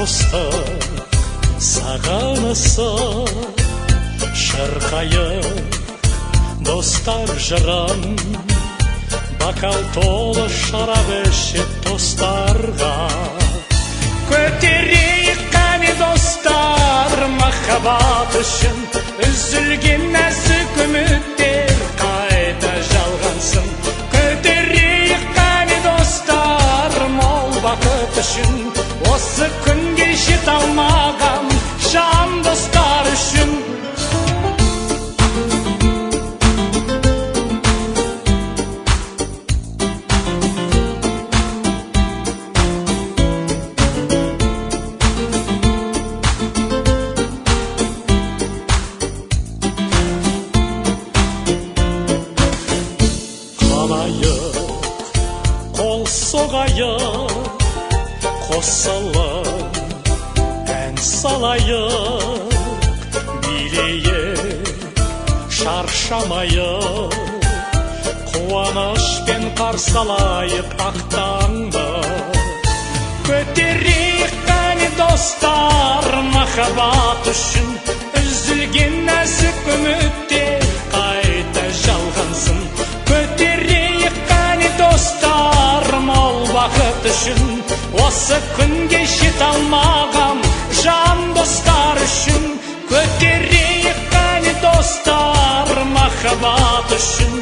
достық сағынысып шырқайық достар жырын, бокал толы шарап ішіп достарға. Көтерейік қане достар махаббат үшін, үзілген нәзік үміттер қайта жалғансын. Көтерейік қане достар мол бақыт үшін, осы күнге жете алмаған жан достар үшін. Қол соғайық, қосылып ән салайық, билейік шаршамайық, қуанышпен қарсы алайық ақ таңды. Көтерейік қане достар махаббат үшін, үзілген нәзік үміттер қайта жалғансын. Көтерейік қане достар мол бақыт үшін, осы күнге жете алмаған жан достар үшін. Көтерейік қане достар махаббат үшін,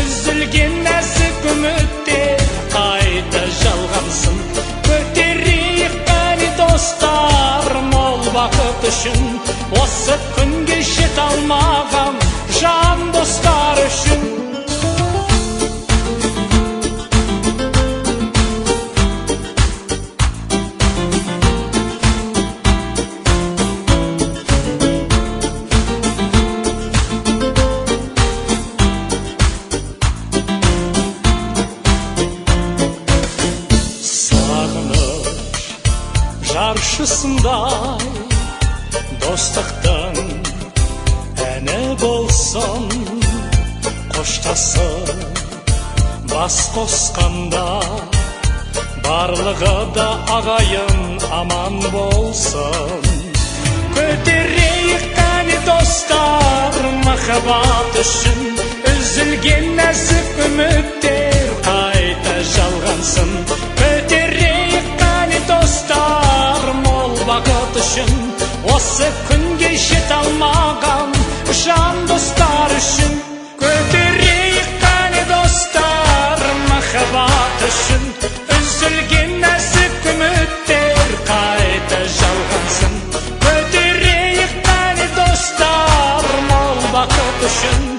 үзілген нәзік үміттер қайта жалғансын. Көтерейік қане достар мол бақыт үшін, осы күнге жете алмаған жан достар үшін. Жаршысындай достықтың әні болсын, қоштасып бас қосқанда барлығы да ағайын аман болсын. Көтерейік қане достар махаббат үшін, үзілген нәзік үміттер қайта жалғансын. Көтерейік қане достар мол бақыт үшін, осы күнге жете алмаған жан достар үшін. Көтерейік қане достар махаббат үшін, үзілген нәзік үміттер қайта жалғансын. Көтерейік қане достар мол бақыт үшін,